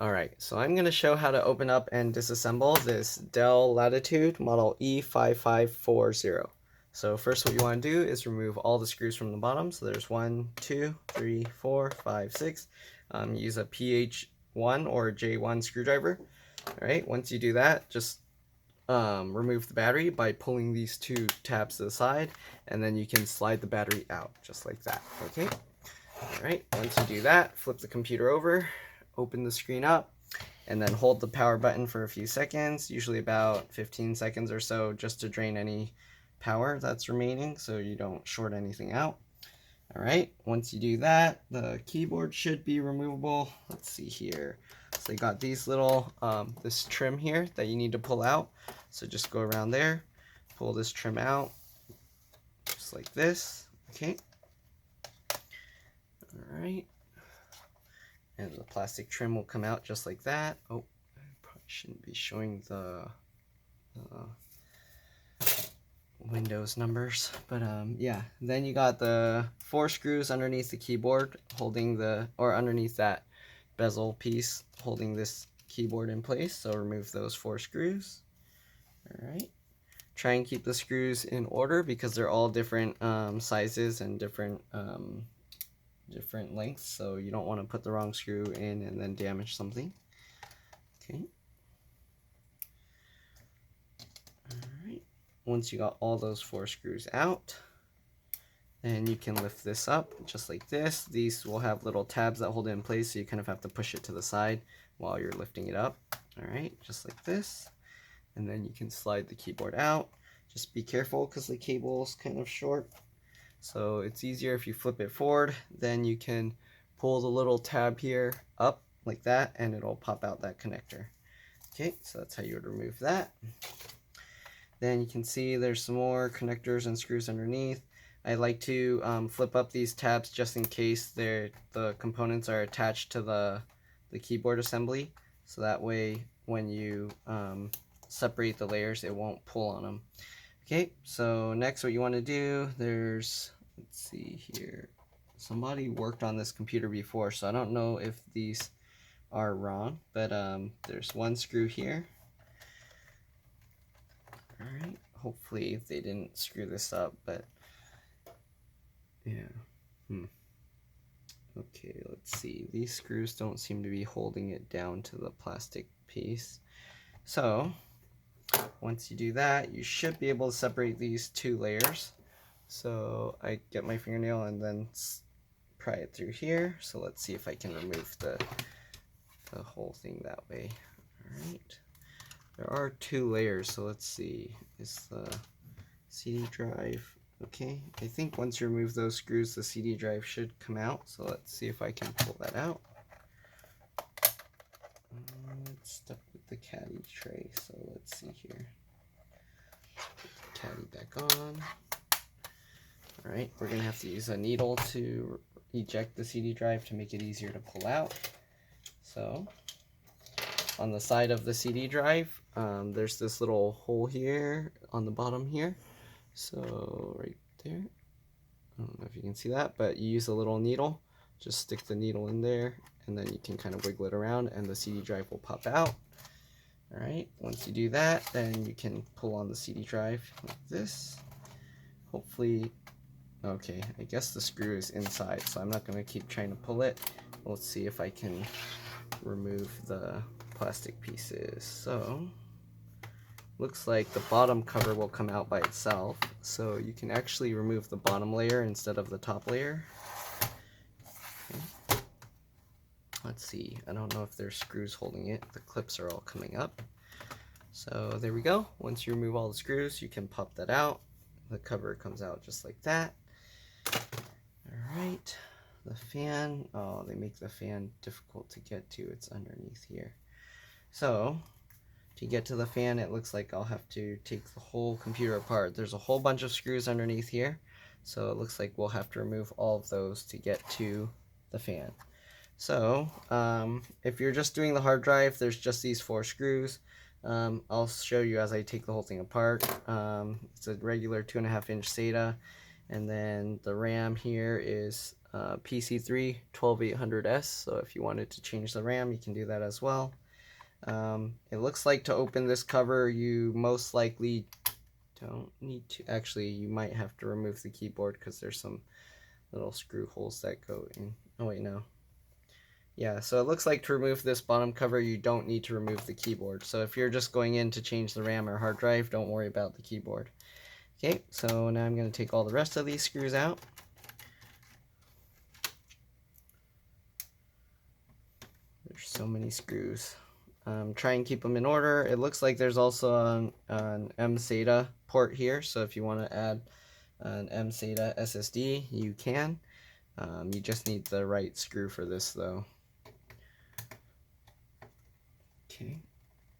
Alright, so I'm going to show how to open up and disassemble this DELL Latitude model E5540. So first what you want to do is remove all the screws from the bottom. So there's 1, 2, 3, 4, 5, 6. Use a PH1 or J1 screwdriver. Alright, once you do that, just remove the battery by pulling these two tabs to the side, and then you can slide the battery out just like that. Okay. Alright, once you do that, flip the computer over, open the screen up, and then hold the power button for a few seconds, usually about 15 seconds or so, just to drain any power that's remaining so you don't short anything out. Alright, once you do that, the keyboard should be removable. Let's see here. So you got these little, this trim here that you need to pull out. So just go around there, pull this trim out, just like this. Okay. Alright. And the plastic trim will come out just like that. Oh, I probably shouldn't be showing the Windows numbers, but yeah. Then you got the 4 screws underneath the keyboard holding or underneath that bezel piece holding this keyboard in place. So remove those 4 screws. Alright. Try and keep the screws in order because they're all different sizes and different lengths, so you don't want to put the wrong screw in and then damage something. Okay. Alright. Once you got all those 4 screws out, then you can lift this up just like this. These will have little tabs that hold it in place, so you kind of have to push it to the side while you're lifting it up. Alright, just like this. And then you can slide the keyboard out. Just be careful because the cable is kind of short. So it's easier if you flip it forward, then you can pull the little tab here up like that and it'll pop out that connector. Okay, so that's how you would remove that. Then you can see there's some more connectors and screws underneath. I like to flip up these tabs just in case the components are attached to the keyboard assembly, so that way when you separate the layers it won't pull on them. Okay, so next what you want to do, let's see here, somebody worked on this computer before, so I don't know if these are wrong, but there's 1 screw here. Alright, hopefully they didn't screw this up, but yeah. Okay, let's see, these screws don't seem to be holding it down to the plastic piece. So once you do that, you should be able to separate these 2 layers. So I get my fingernail and then pry it through here. So let's see if I can remove the whole thing that way. Alright. There are 2 layers, so let's see. Is the CD drive okay? I think once you remove those screws, the CD drive should come out. So let's see if I can pull that out. It's stuck with the caddy tray, so let's see here. Put the caddy back on. Alright, we're going to have to use a needle to eject the CD drive to make it easier to pull out. So, on the side of the CD drive, there's this little hole here on the bottom here. So, right there. I don't know if you can see that, but you use a little needle. Just stick the needle in there, and then you can kind of wiggle it around, and the CD drive will pop out. Alright, once you do that, then you can pull on the CD drive like this. Hopefully, okay, I guess the screw is inside, so I'm not going to keep trying to pull it. Let's see if I can remove the plastic pieces. So, looks like the bottom cover will come out by itself, so you can actually remove the bottom layer instead of the top layer. Okay. Let's see, I don't know if there's screws holding it. The clips are all coming up. So there we go. Once you remove all the screws, you can pop that out. The cover comes out just like that. Alright, the fan, oh, they make the fan difficult to get to. It's underneath here. So, to get to the fan, it looks like I'll have to take the whole computer apart. There's a whole bunch of screws underneath here, so it looks like we'll have to remove all of those to get to the fan. So, if you're just doing the hard drive, there's just these 4 screws. I'll show you as I take the whole thing apart. It's a regular 2.5-inch SATA, and then the RAM here is PC3 12800S, so if you wanted to change the RAM, you can do that as well. It looks like to open this cover, you most likely don't need to. Actually, you might have to remove the keyboard because there's some little screw holes that go in. Oh wait, no. Yeah, so it looks like to remove this bottom cover, you don't need to remove the keyboard. So if you're just going in to change the RAM or hard drive, don't worry about the keyboard. Okay, so now I'm going to take all the rest of these screws out. There's so many screws. Try and keep them in order. It looks like there's also an mSATA port here, so if you want to add an mSATA SSD, you can. You just need the right screw for this though. Okay,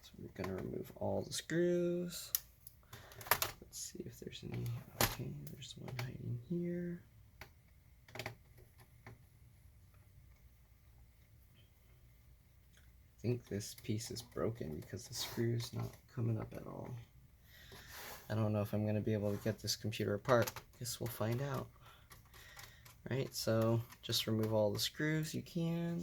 so we're going to remove all the screws. Let's see if there's any. Okay, there's one hiding here. I think this piece is broken because the screw's not coming up at all. I don't know if I'm going to be able to get this computer apart. Guess we'll find out. Right, so just remove all the screws you can.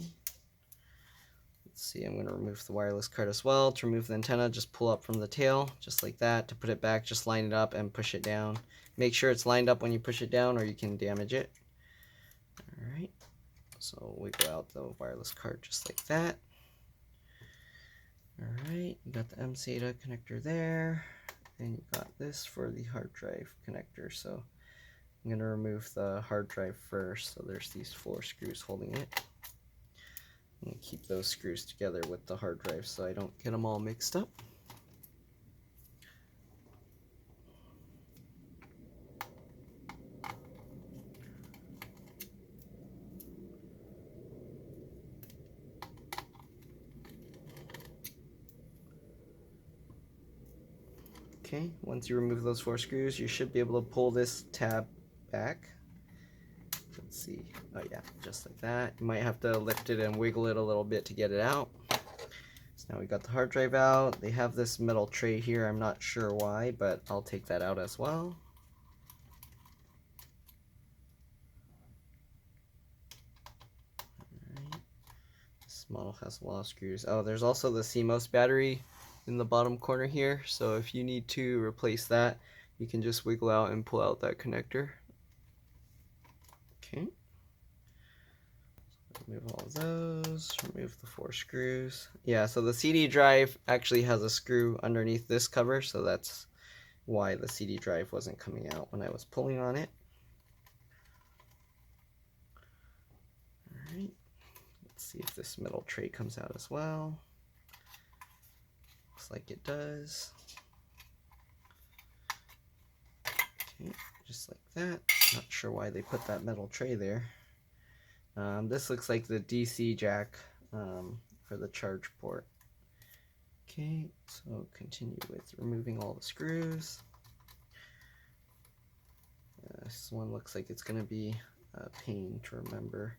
Let's see, I'm going to remove the wireless card as well. To remove the antenna, just pull up from the tail, just like that. To put it back, just line it up and push it down. Make sure it's lined up when you push it down or you can damage it. Alright, so wiggle out the wireless card just like that. Alright, you got the mSATA connector there. And you got this for the hard drive connector. So I'm going to remove the hard drive first. So there's these 4 screws holding it. And keep those screws together with the hard drive so I don't get them all mixed up. Okay, once you remove those 4 screws, you should be able to pull this tab back. Let's see. Oh yeah, just like that. You might have to lift it and wiggle it a little bit to get it out. So now we got the hard drive out. They have this metal tray here. I'm not sure why, but I'll take that out as well. Alright. This model has a lot of screws. Oh, there's also the CMOS battery in the bottom corner here. So if you need to replace that, you can just wiggle out and pull out that connector. Okay. Remove all of those, remove the 4 screws. Yeah, so the CD drive actually has a screw underneath this cover, so that's why the CD drive wasn't coming out when I was pulling on it. Alright, let's see if this metal tray comes out as well. Looks like it does. Okay, just like that. Not sure why they put that metal tray there. This looks like the DC jack for the charge port. Okay, so continue with removing all the screws. This one looks like it's going to be a pain to remember.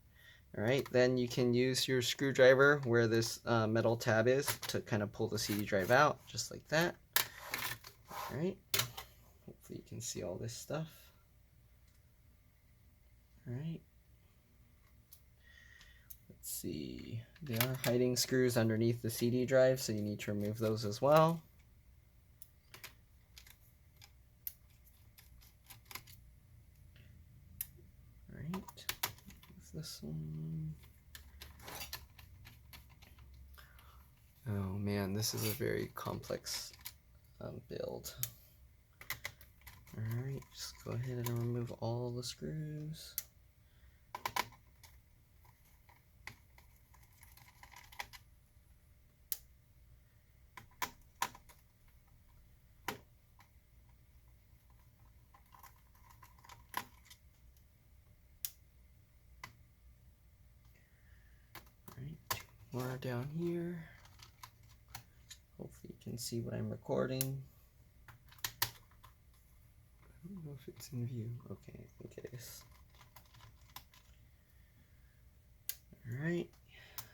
Alright, then you can use your screwdriver where this metal tab is to kind of pull the CD drive out, just like that. Alright, hopefully you can see all this stuff. Alright. Let's see, they are hiding screws underneath the CD drive, so you need to remove those as well. Alright, move this one. Oh man, this is a very complex build. Alright, just go ahead and remove all the screws. More down here. Hopefully you can see what I'm recording. I don't know if it's in view. Okay, I think it is. Alright,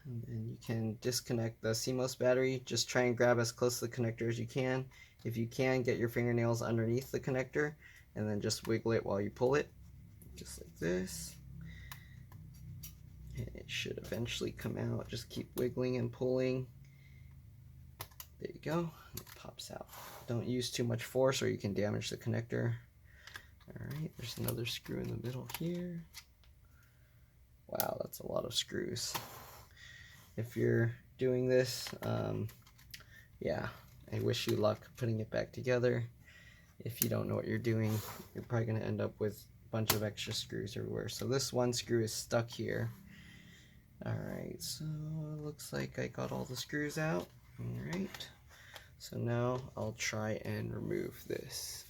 and then you can disconnect the CMOS battery. Just try and grab as close to the connector as you can. If you can, get your fingernails underneath the connector and then just wiggle it while you pull it, just like this. should eventually come out. Just keep wiggling and pulling. There you go. It pops out. Don't use too much force or you can damage the connector. Alright, there's another screw in the middle here. Wow, that's a lot of screws. If you're doing this, yeah, I wish you luck putting it back together. If you don't know what you're doing, you're probably going to end up with a bunch of extra screws everywhere. So this one screw is stuck here. Alright, so it looks like I got all the screws out. Alright, so now I'll try and remove this.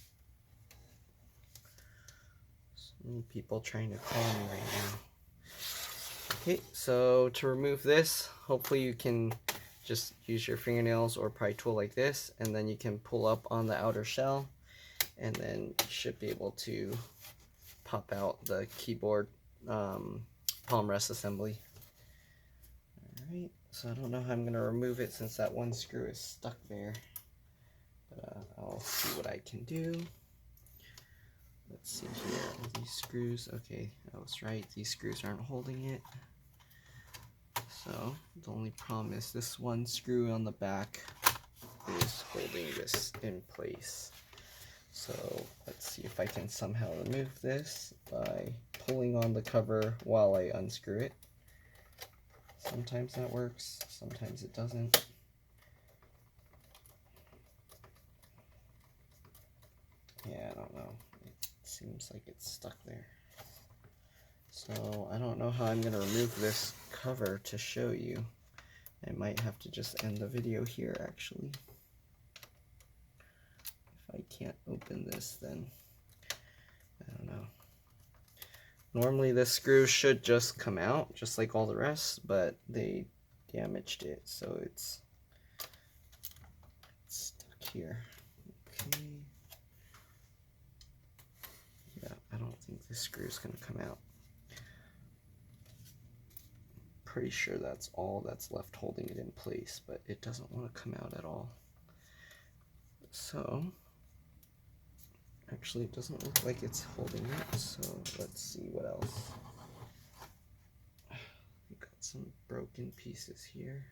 So many people trying to call me right now. Okay, so to remove this, hopefully you can just use your fingernails or pry tool like this, and then you can pull up on the outer shell, and then you should be able to pop out the keyboard palm rest assembly. Alright, so I don't know how I'm going to remove it since that one screw is stuck there, but I'll see what I can do. Let's see here, these screws, okay, I was right, these screws aren't holding it. So the only problem is this one screw on the back is holding this in place. So let's see if I can somehow remove this by pulling on the cover while I unscrew it. Sometimes that works, sometimes it doesn't. Yeah, I don't know. It seems like it's stuck there. So I don't know how I'm going to remove this cover to show you. I might have to just end the video here actually. If I can't open this, then I don't know. Normally this screw should just come out just like all the rest, but they damaged it, so it's stuck here. Okay. Yeah, I don't think this screw is going to come out. Pretty sure that's all that's left holding it in place, but it doesn't want to come out at all. So actually it doesn't look like it's holding it, so let's see what else. We got some broken pieces here.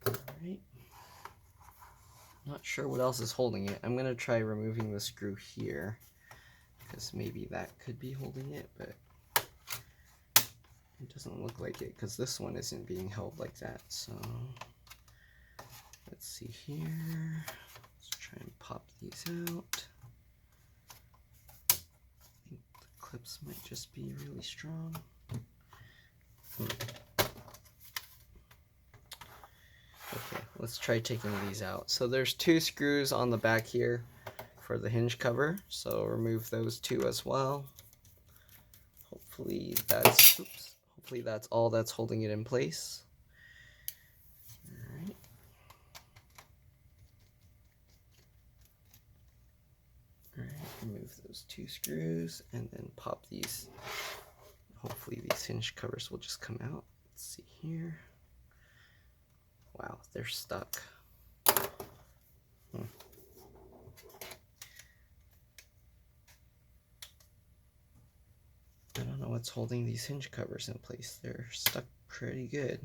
Alright, not sure what else is holding it. I'm gonna try removing the screw here because maybe that could be holding it, but it doesn't look like it because this one isn't being held like that. So let's see here. Let's try and pop these out. I think the clips might just be really strong. Okay, let's try taking these out. So there's two screws on the back here for the hinge cover, so remove those two as well. Hopefully that's, oops. Hopefully that's all that's holding it in place. Alright. Alright, remove those two screws and then pop these. Hopefully these hinge covers will just come out. Let's see here. Wow, they're stuck. I don't know what's holding these hinge covers in place. They're stuck pretty good.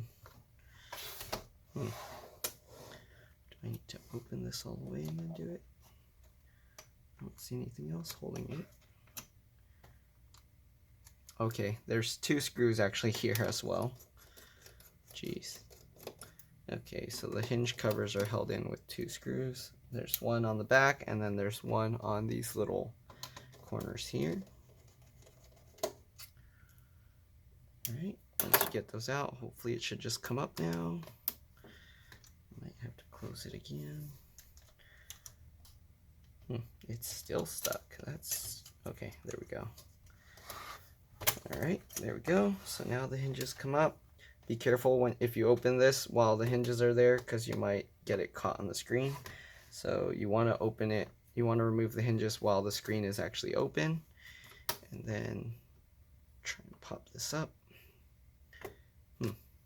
Do I need to open this all the way and then do it? I don't see anything else holding it. Okay, there's two screws actually here as well. Jeez. Okay, so the hinge covers are held in with two screws. There's one on the back and then there's one on these little corners here. Alright, once you get those out, hopefully it should just come up now. Might have to close it again. It's still stuck. That's okay, there we go. Alright, there we go. So now the hinges come up. Be careful if you open this while the hinges are there because you might get it caught on the screen. So you want to open it, you want to remove the hinges while the screen is actually open. And then try and pop this up.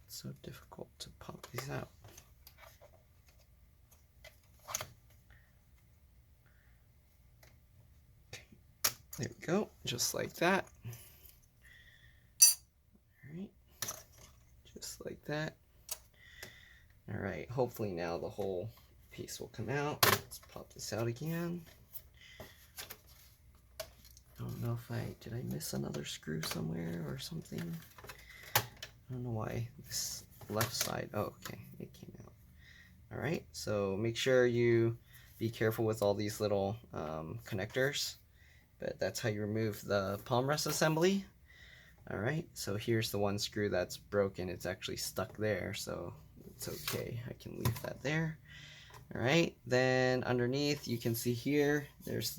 It's so difficult to pop these out. Okay, there we go, just like that. Alright, that. All right, hopefully now the whole piece will come out. Let's pop this out again. I don't know if did I miss another screw somewhere or something? I don't know why this left side, oh, okay, it came out. All right, so make sure you be careful with all these little connectors, but that's how you remove the palm rest assembly. All right, so here's the one screw that's broken. It's actually stuck there, so it's okay. I can leave that there. All right, then underneath you can see here, there's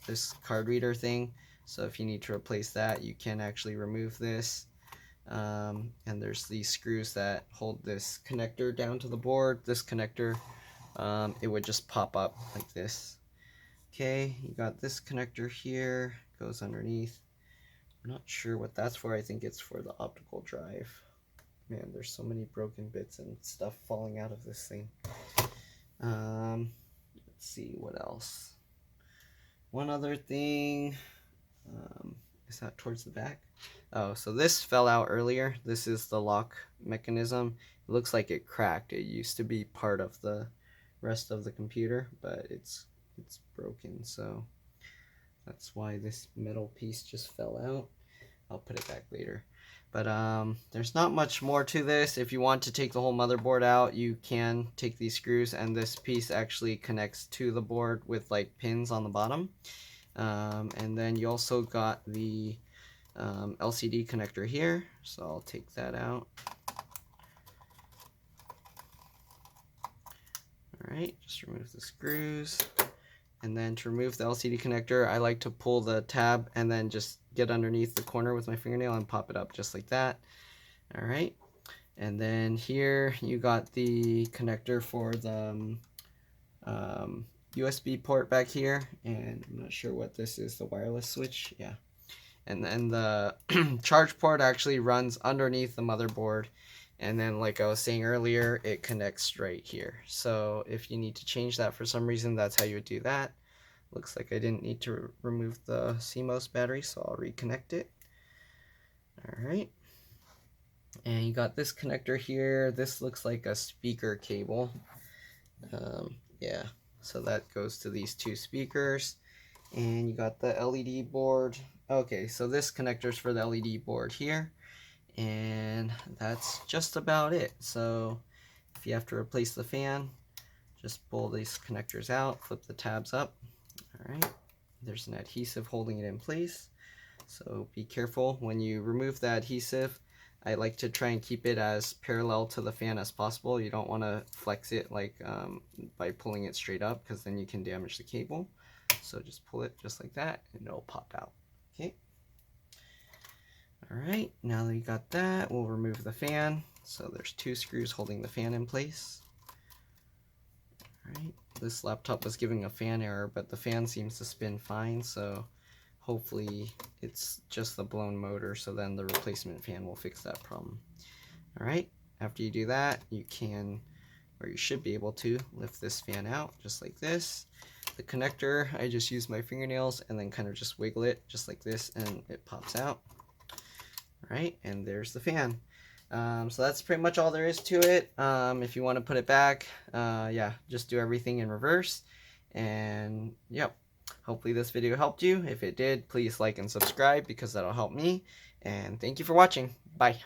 this card reader thing. So if you need to replace that, you can actually remove this. And there's these screws that hold this connector down to the board. This connector, it would just pop up like this. Okay, you got this connector here, goes underneath. I'm not sure what that's for. I think it's for the optical drive. Man, there's so many broken bits and stuff falling out of this thing. Let's see what else. One other thing. Is that towards the back? Oh, so this fell out earlier. This is the lock mechanism. It looks like it cracked. It used to be part of the rest of the computer, but it's broken, so that's why this metal piece just fell out. I'll put it back later. But there's not much more to this. If you want to take the whole motherboard out, you can take these screws, and this piece actually connects to the board with like pins on the bottom. And then you also got the LCD connector here, so I'll take that out. Alright, just remove the screws. And then to remove the LCD connector, I like to pull the tab and then just get underneath the corner with my fingernail and pop it up just like that. Alright, and then here you got the connector for the USB port back here, and I'm not sure what this is, the wireless switch, yeah. And then the charge port actually runs underneath the motherboard, and then like I was saying earlier, it connects right here. So if you need to change that for some reason, that's how you would do that. Looks like I didn't need to remove the CMOS battery, so I'll reconnect it. Alright, and you got this connector here. This looks like a speaker cable. Yeah, so that goes to these two speakers. And you got the LED board. Okay, so this connector's for the LED board here. And that's just about it. So if you have to replace the fan, just pull these connectors out, flip the tabs up. Alright, there's an adhesive holding it in place. So be careful when you remove the adhesive. I like to try and keep it as parallel to the fan as possible. You don't want to flex it like by pulling it straight up, because then you can damage the cable. So just pull it just like that and it'll pop out. Okay. Alright, now that you got that, we'll remove the fan. So there's two screws holding the fan in place. Alright, this laptop was giving a fan error, but the fan seems to spin fine, so hopefully it's just the blown motor, so then the replacement fan will fix that problem. Alright, after you do that, you can, or you should be able to, lift this fan out just like this. The connector, I just use my fingernails and then kind of just wiggle it just like this and it pops out. Alright, and there's the fan. So that's pretty much all there is to it. If you want to put it back, yeah, just do everything in reverse. And yep, hopefully this video helped you. If it did, please like and subscribe because that'll help me. And thank you for watching. Bye.